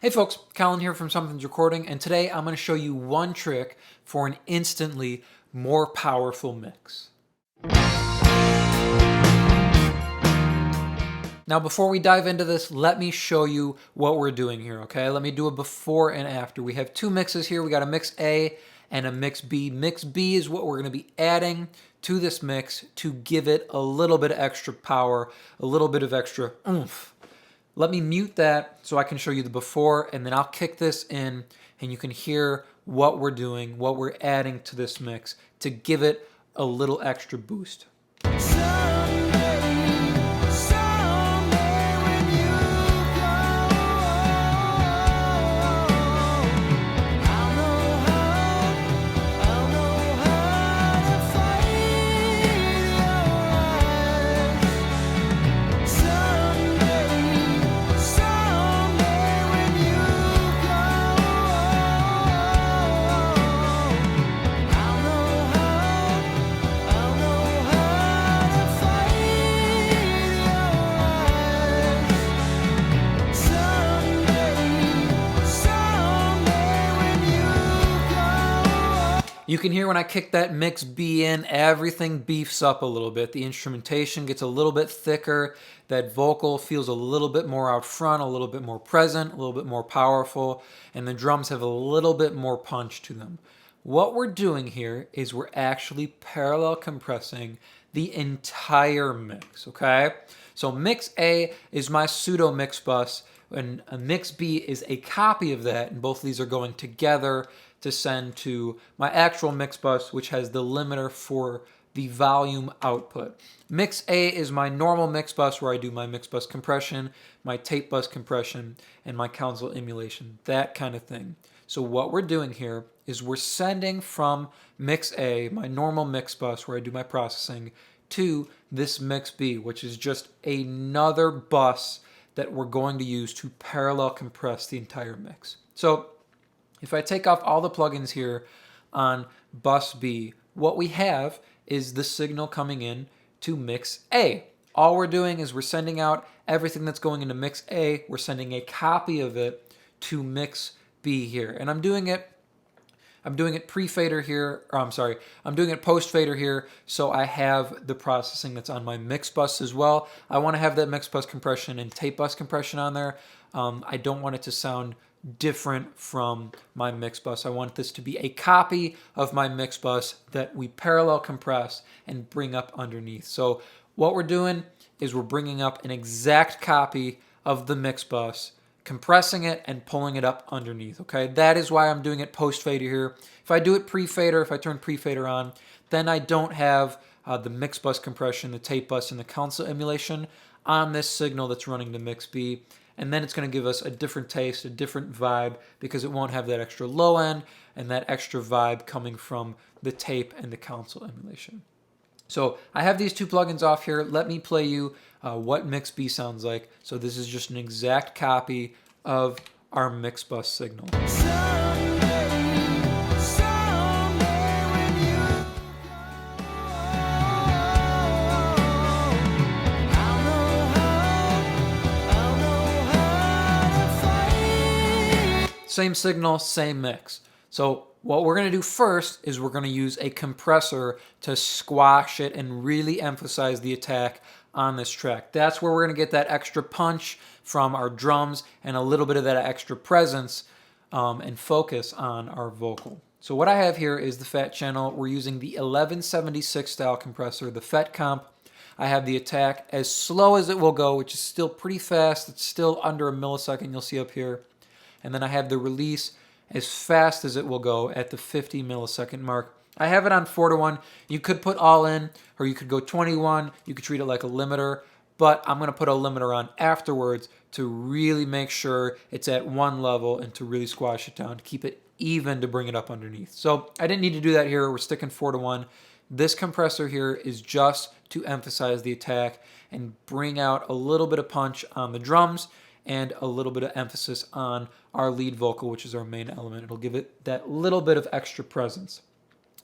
Hey folks, Colin here from Something's Recording, and today I'm going to show you one trick for an instantly more powerful mix. Now before we dive into this, let me show you what we're doing here, okay? Let me do a before and after. We have two mixes here. We got a mix A and a mix B. Mix B is what we're going to be adding to this mix to give it a little bit of extra power, a little bit of extra oomph. Let me mute that so I can show you the before, and then I'll kick this in and you can hear what we're doing, what we're adding to this mix to give it a little extra boost. You can hear when I kick that mix B in, everything beefs up a little bit. The instrumentation gets a little bit thicker. That vocal feels a little bit more out front, a little bit more present, a little bit more powerful, and the drums have a little bit more punch to them. What we're doing here is we're actually parallel compressing the entire mix, okay? So mix A is my pseudo mix bus, and a mix B is a copy of that, and both of these are going together to send to my actual mix bus, which has the limiter for the volume output. Mix A is my normal mix bus where I do my mix bus compression, my tape bus compression, and my console emulation, that kind of thing. So what we're doing here is we're sending from mix A, my normal mix bus where I do my processing, to this mix B, which is just another bus that we're going to use to parallel compress the entire mix. So if I take off all the plugins here on bus B, what we have is the signal coming in to mix A. All we're doing is we're sending out everything that's going into mix A. We're sending a copy of it to mix B here. And I'm doing it pre-fader here, or I'm doing it post-fader here, so I have the processing that's on my mix bus as well. I want to have that mix bus compression and tape bus compression on there. I don't want it to sound different from my mix bus. I want this to be a copy of my mix bus that we parallel compress and bring up underneath. So what we're doing is we're bringing up an exact copy of the mix bus, compressing it and pulling it up underneath, okay? That is why I'm doing it post-fader here. If I do it pre-fader, if I turn pre-fader on, then I don't have the mix bus compression, the tape bus, and the console emulation on this signal that's running to mix B. And then it's going to give us a different taste, a different vibe, because it won't have that extra low end and that extra vibe coming from the tape and the console emulation. So I have these two plugins off here. Let me play you what mix B sounds like. So this is just an exact copy of our mix bus signal. Same signal, same mix. So what we're going to do first is we're going to use a compressor to squash it and really emphasize the attack on this track. That's where we're going to get that extra punch from our drums and a little bit of that extra presence and focus on our vocal. So what I have here is the FET channel. We're using the 1176 style compressor, the FET comp. I have the attack as slow as it will go, which is still pretty fast. It's still under a millisecond, you'll see up here. And then I have the release as fast as it will go at the 50 millisecond mark. I have it on 4:1. You could put all in, or you could go 21. You could treat it like a limiter, but I'm going to put a limiter on afterwards to really make sure it's at one level and to really squash it down, to keep it even, to bring it up underneath. So I didn't need to do that here. We're sticking 4:1. This compressor here is just to emphasize the attack and bring out a little bit of punch on the drums and a little bit of emphasis on our lead vocal, which is our main element. It'll give it that little bit of extra presence.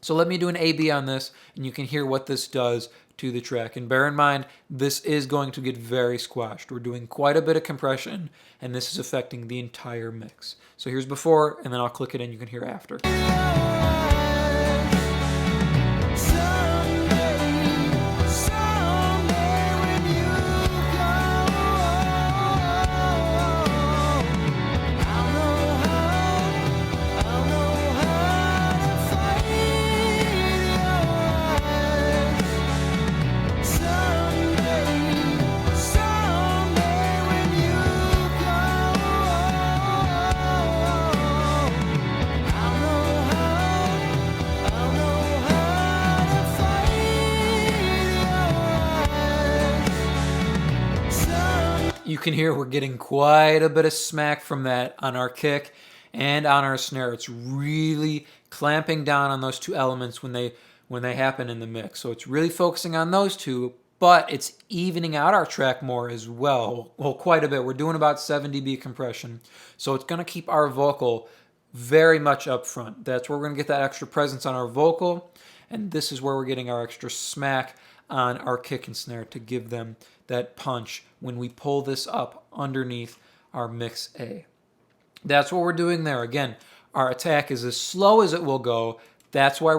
So let me do an A-B on this, and you can hear what this does to the track. And bear in mind, this is going to get very squashed. We're doing quite a bit of compression, and this is affecting the entire mix. So here's before, and then I'll click it and you can hear after. You can hear we're getting quite a bit of smack from that on our kick and on our snare. It's really clamping down on those two elements when they happen in the mix. So it's really focusing on those two, but it's evening out our track more as well. Well, quite a bit. We're doing about 7 dB compression. So it's going to keep our vocal very much up front. That's where we're going to get that extra presence on our vocal, and this is where we're getting our extra smack on our kick and snare to give them that punch when we pull this up underneath our mix A. That's what we're doing there. Again, our attack is as slow as it will go. That's why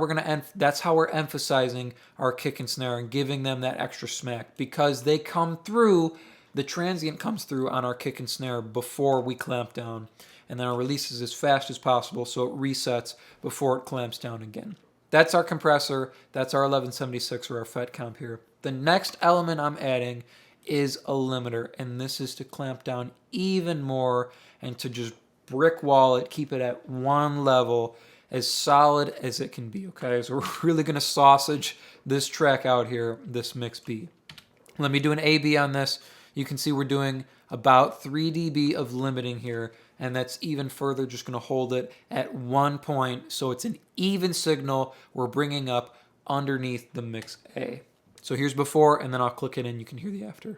that's how we're emphasizing our kick and snare and giving them that extra smack, because they come through, the transient comes through on our kick and snare before we clamp down, and then our release is as fast as possible so it resets before it clamps down again. That's our compressor. That's our 1176 or our FET comp here. The next element I'm adding is a limiter, and this is to clamp down even more and to just brick wall it, keep it at one level, as solid as it can be, okay? So we're really gonna sausage this track out here, this mix B. Let me do an A-B on this. You can see we're doing about 3 dB of limiting here, and that's even further just gonna hold it at 1 point, so it's an even signal we're bringing up underneath the mix A. So here's before, and then I'll click it and you can hear the after.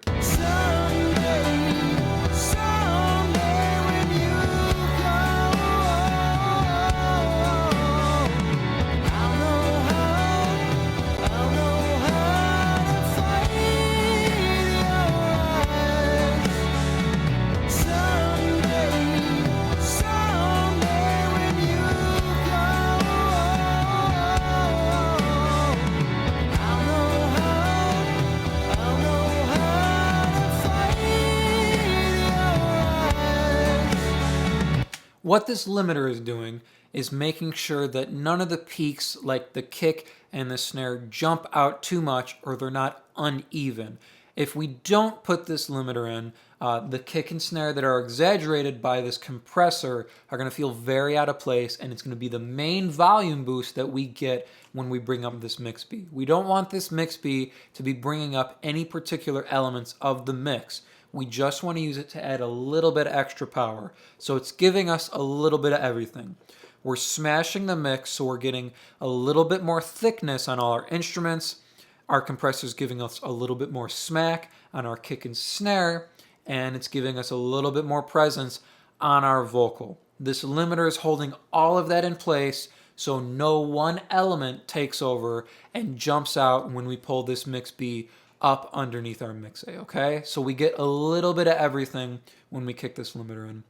What this limiter is doing is making sure that none of the peaks, like the kick and the snare, jump out too much or they're not uneven. If we don't put this limiter in, the kick and snare that are exaggerated by this compressor are going to feel very out of place, and it's going to be the main volume boost that we get when we bring up this mix B. We don't want this mix B to be bringing up any particular elements of the mix. We just want to use it to add a little bit of extra power. So it's giving us a little bit of everything. We're smashing the mix, so we're getting a little bit more thickness on all our instruments. Our compressor's giving us a little bit more smack on our kick and snare, and it's giving us a little bit more presence on our vocal. This limiter is holding all of that in place, so no one element takes over and jumps out when we pull this mix B up underneath our mix A, okay? So we get a little bit of everything when we kick this limiter in.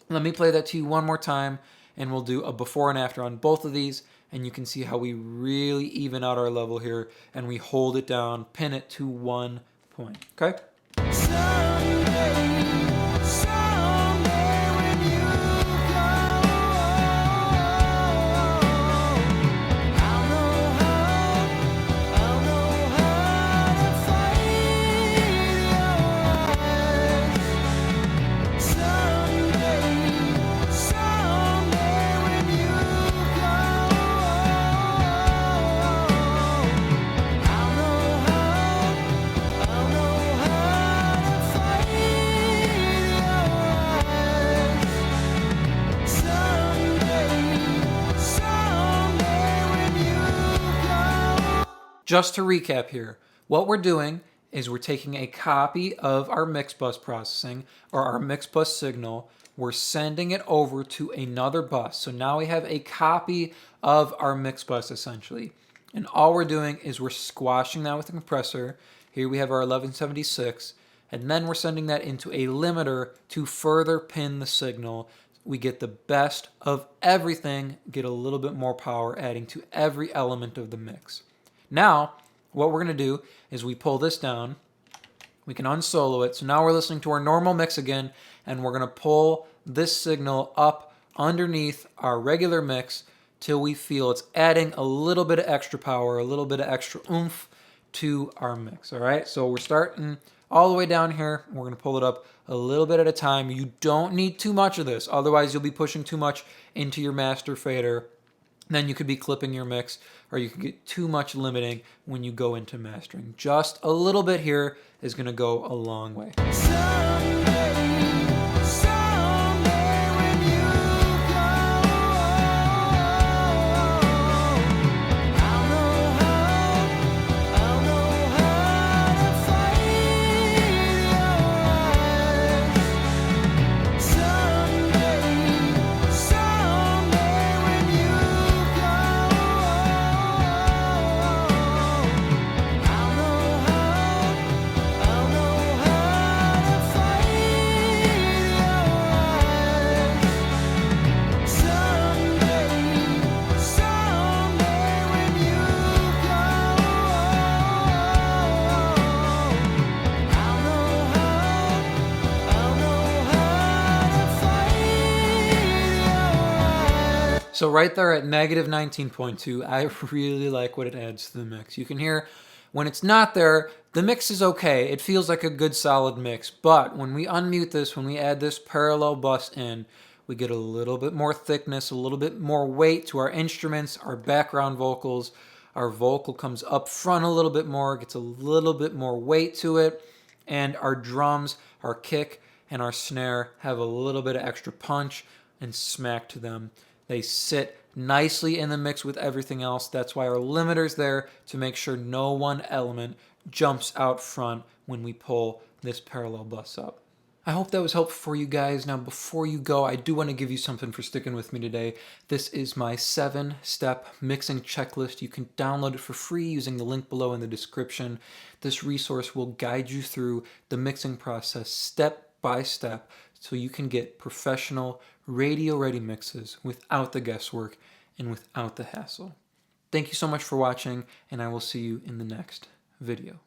Let me play that to you one more time, and we'll do a before and after on both of these, and you can see how we really even out our level here, and we hold it down, pin it to 1 point, okay? Just to recap here, what we're doing is we're taking a copy of our mix bus processing or our mix bus signal, we're sending it over to another bus. So now we have a copy of our mix bus essentially. And all we're doing is we're squashing that with the compressor. Here we have our 1176, and then we're sending that into a limiter to further pin the signal. We get the best of everything, get a little bit more power, adding to every element of the mix. Now, what we're going to do is we pull this down. We can unsolo it. So now we're listening to our normal mix again, and we're going to pull this signal up underneath our regular mix till we feel it's adding a little bit of extra power, a little bit of extra oomph to our mix. All right, so we're starting all the way down here. We're going to pull it up a little bit at a time. You don't need too much of this, otherwise you'll be pushing too much into your master fader. Then you could be clipping your mix, or you could get too much limiting when you go into mastering. Just a little bit here is going to go a long way. So right there at negative 19.2, I really like what it adds to the mix. You can hear when it's not there, the mix is okay. It feels like a good solid mix. But when we unmute this, when we add this parallel bus in, we get a little bit more thickness, a little bit more weight to our instruments, our background vocals. Our vocal comes up front a little bit more, gets a little bit more weight to it. And our drums, our kick, and our snare have a little bit of extra punch and smack to them. They sit nicely in the mix with everything else. That's why our limiter's there, to make sure no one element jumps out front when we pull this parallel bus up. I hope that was helpful for you guys. Now, before you go, I do want to give you something for sticking with me today. This is my 7-step mixing checklist. You can download it for free using the link below in the description. This resource will guide you through the mixing process step by step, so you can get professional, radio-ready mixes without the guesswork and without the hassle. Thank you so much for watching, and I will see you in the next video.